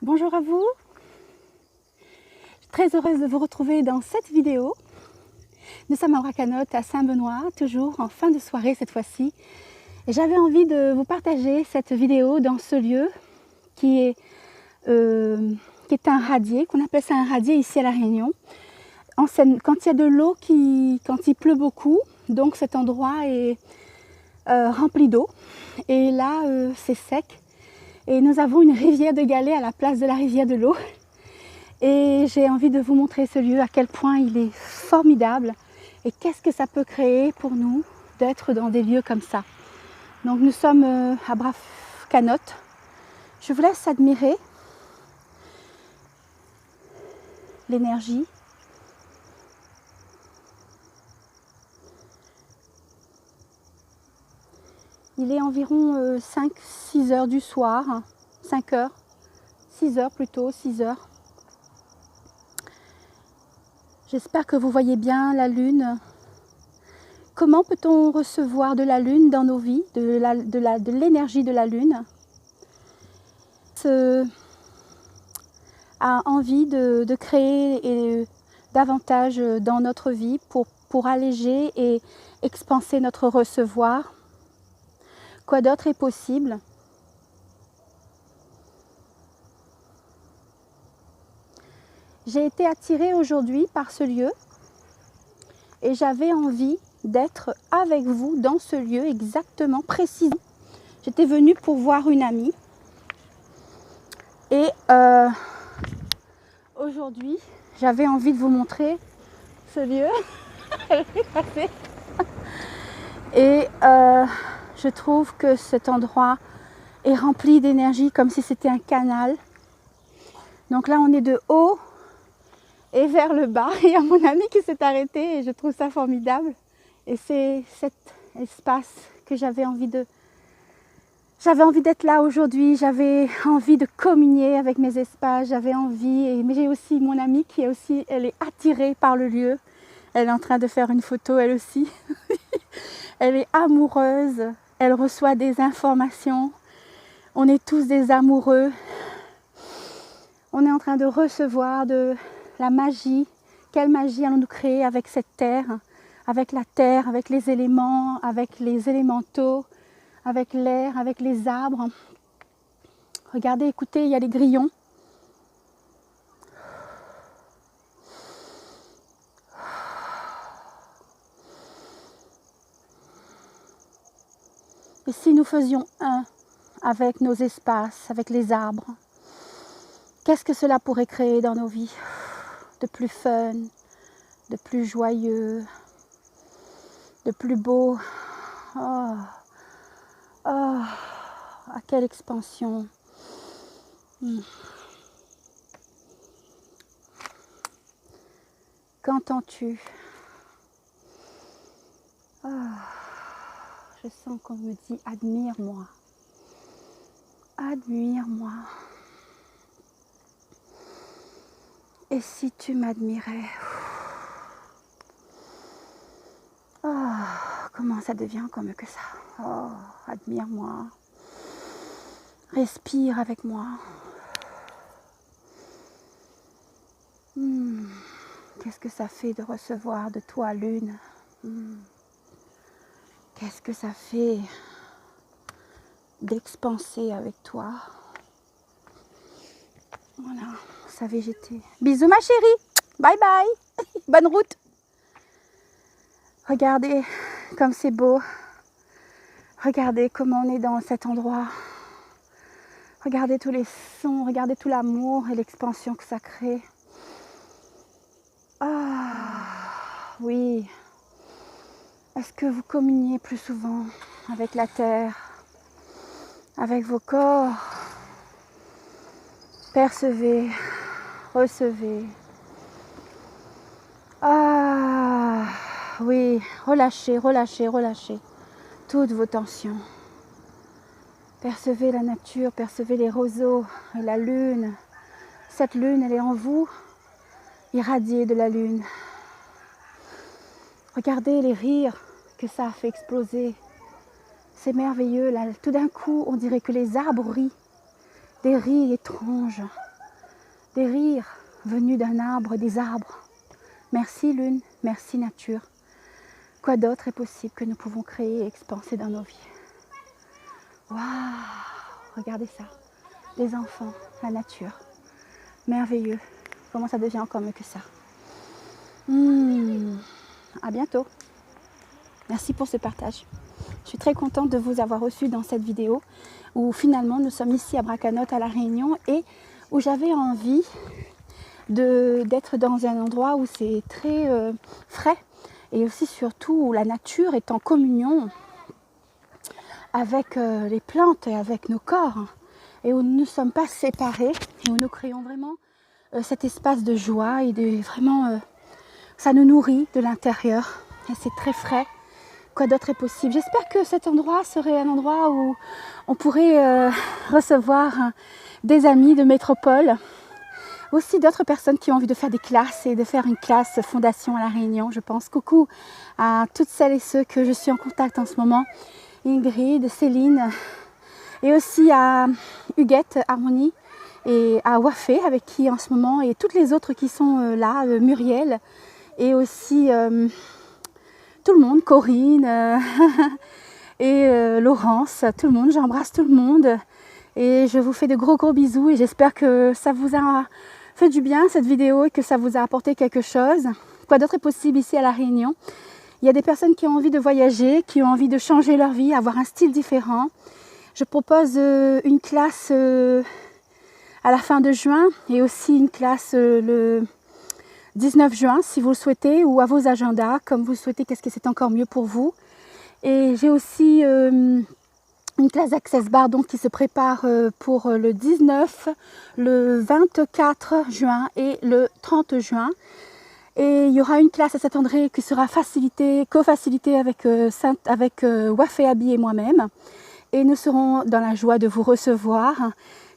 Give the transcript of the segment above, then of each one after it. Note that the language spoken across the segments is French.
Bonjour à vous, je suis très heureuse de vous retrouver dans cette vidéo. Nous sommes à Bracanotte, à Saint-Benoît, toujours en fin de soirée cette fois-ci. Et j'avais envie de vous partager cette vidéo dans ce lieu qui est un radier, qu'on appelle ça un radier ici à La Réunion. Quand il y a de l'eau, quand il pleut beaucoup, donc cet endroit est rempli d'eau. Et là, c'est sec. Et nous avons une rivière de galets à la place de la rivière de l'eau. Et j'ai envie de vous montrer ce lieu, à quel point il est formidable. Et qu'est-ce que ça peut créer pour nous d'être dans des lieux comme ça. Donc nous sommes à Bracanotte. Je vous laisse admirer l'énergie. Il est environ 5-6 heures du soir, 5 heures, 6 heures plutôt, 6 heures. J'espère que vous voyez bien la lune. Comment peut-on recevoir de la lune dans nos vies, de l'énergie de la lune? A envie de créer davantage dans notre vie pour alléger et expanser notre recevoir. Quoi d'autre est possible? J'ai été attirée aujourd'hui par ce lieu et j'avais envie d'être avec vous dans ce lieu exactement, précisément. J'étais venue pour voir une amie et aujourd'hui j'avais envie de vous montrer ce lieu. Et je trouve que cet endroit est rempli d'énergie comme si c'était un canal. Donc là on est de haut et vers le bas. Il y a mon ami qui s'est arrêté et je trouve ça formidable. Et c'est cet espace que j'avais envie d'être là aujourd'hui. J'avais envie de communier avec mes espaces. J'avais envie, mais j'ai aussi mon amie qui est aussi, elle est attirée par le lieu. Elle est en train de faire une photo elle aussi. Elle est amoureuse. Elle reçoit des informations. On est tous des amoureux. On est en train de recevoir de la magie. Quelle magie allons-nous créer avec cette terre, avec la terre, avec les éléments, avec les élémentaux, avec l'air, avec les arbres. Regardez, écoutez, il y a les grillons. Et si nous faisions un avec nos espaces, avec les arbres, qu'est-ce que cela pourrait créer dans nos vies de plus fun, de plus joyeux, de plus beau? Oh, oh, à quelle expansion! Qu'entends-tu? Oh, je sens qu'on me dit admire-moi. Admire-moi. Et si tu m'admirais? Oh, comment ça devient encore mieux que ça? Oh, admire-moi. Respire avec moi. Qu'est-ce que ça fait de recevoir de toi, lune? Qu'est-ce que ça fait d'expanser avec toi? Voilà, ça végéter. Bisous ma chérie. Bye bye. Bonne route. Regardez comme c'est beau. Regardez comment on est dans cet endroit. Regardez tous les sons, regardez tout l'amour et l'expansion que ça crée. Ah, oui. Est-ce que vous communiez plus souvent avec la terre, avec vos corps? Percevez, recevez. Ah, oui, relâchez, relâchez, relâchez toutes vos tensions. Percevez la nature, percevez les roseaux et la lune. Cette lune, elle est en vous, irradiée de la lune. Regardez les rires que ça a fait exploser. C'est merveilleux, là. Tout d'un coup, on dirait que les arbres rient. Des rires étranges. des rires venus d'un arbre, des arbres. Merci lune, merci nature. Quoi d'autre est possible que nous pouvons créer et expanser dans nos vies? Waouh! Regardez ça. Les enfants, la nature. Merveilleux. Comment ça devient encore mieux que ça? À bientôt. Merci pour ce partage. Je suis très contente de vous avoir reçu dans cette vidéo où finalement nous sommes ici à Bracanotte à La Réunion et où j'avais envie d'être dans un endroit où c'est très frais et aussi surtout où la nature est en communion avec les plantes et avec nos corps et où nous ne sommes pas séparés et où nous créons vraiment cet espace de joie et vraiment ça nous nourrit de l'intérieur et c'est très frais. Quoi d'autre est possible? J'espère que cet endroit serait un endroit où on pourrait recevoir des amis de métropole, aussi d'autres personnes qui ont envie de faire des classes et de faire une classe fondation à La Réunion. Je pense coucou à toutes celles et ceux que je suis en contact en ce moment, Ingrid, Céline, et aussi à Huguette, Harmonie, et à Wafé avec qui en ce moment, et toutes les autres qui sont là, Muriel, et aussi tout le monde, Corinne et Laurence, tout le monde, j'embrasse tout le monde et je vous fais de gros bisous et j'espère que ça vous a fait du bien cette vidéo et que ça vous a apporté quelque chose. Quoi d'autre est possible ici à La Réunion? Il y a des personnes qui ont envie de voyager, qui ont envie de changer leur vie, avoir un style différent. Je propose une classe à la fin de juin et aussi une classe le 19 juin si vous le souhaitez ou à vos agendas comme vous le souhaitez, qu'est-ce que c'est encore mieux pour vous. Et j'ai aussi une classe d'Access Bar donc, qui se prépare pour le 19, le 24 juin et le 30 juin. Et il y aura une classe à Saint-André qui sera co-facilitée avec Wafé Abi et moi-même. Et nous serons dans la joie de vous recevoir.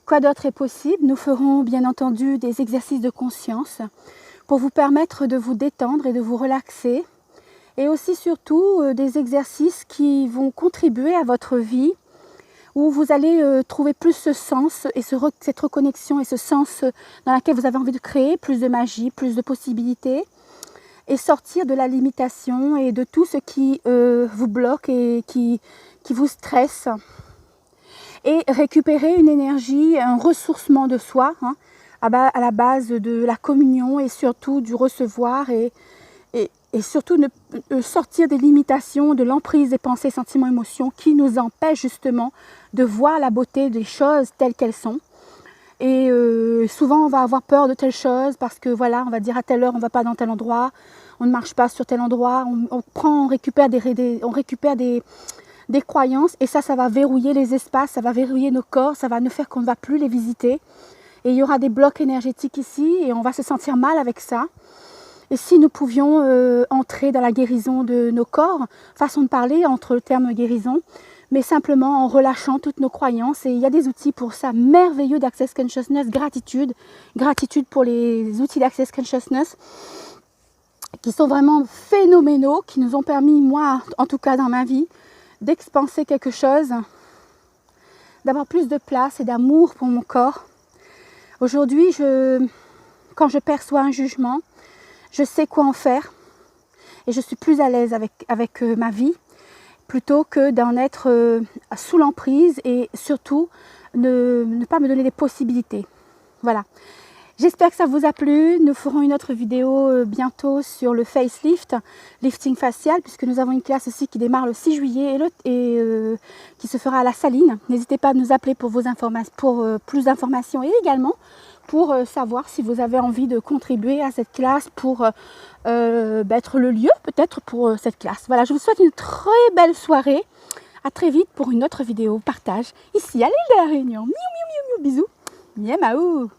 Quoi d'autre est possible? Nous ferons bien entendu des exercices de conscience pour vous permettre de vous détendre et de vous relaxer. Et aussi surtout des exercices qui vont contribuer à votre vie, où vous allez trouver plus ce sens et cette reconnexion et ce sens dans lequel vous avez envie de créer, plus de magie, plus de possibilités, et sortir de la limitation et de tout ce qui vous bloque et qui vous stresse. Et récupérer une énergie, un ressourcement de soi, à la base de la communion et surtout du recevoir et surtout sortir des limitations, de l'emprise des pensées, sentiments, émotions qui nous empêchent justement de voir la beauté des choses telles qu'elles sont. Et souvent on va avoir peur de telle chose parce que voilà, on va dire à telle heure on ne va pas dans tel endroit, on ne marche pas sur tel endroit, on récupère des croyances et ça va verrouiller les espaces, ça va verrouiller nos corps, ça va nous faire qu'on ne va plus les visiter. Et il y aura des blocs énergétiques ici et on va se sentir mal avec ça. Et si nous pouvions entrer dans la guérison de nos corps, façon de parler entre le terme guérison, mais simplement en relâchant toutes nos croyances. Et il y a des outils pour ça merveilleux d'Access Consciousness, gratitude pour les outils d'Access Consciousness qui sont vraiment phénoménaux, qui nous ont permis, moi en tout cas dans ma vie, d'expanser quelque chose, d'avoir plus de place et d'amour pour mon corps. Aujourd'hui, quand je perçois un jugement, je sais quoi en faire et je suis plus à l'aise avec ma vie plutôt que d'en être sous l'emprise et surtout ne pas me donner des possibilités. Voilà. J'espère que ça vous a plu. Nous ferons une autre vidéo bientôt sur le facelift, lifting facial, puisque nous avons une classe aussi qui démarre le 6 juillet et qui se fera à la Saline. N'hésitez pas à nous appeler pour plus d'informations et également pour savoir si vous avez envie de contribuer à cette classe pour être le lieu peut-être pour cette classe. Voilà, je vous souhaite une très belle soirée. À très vite pour une autre vidéo partage ici à l'île de la Réunion. Miou, miou, miou, miou, bisous. Miamaou.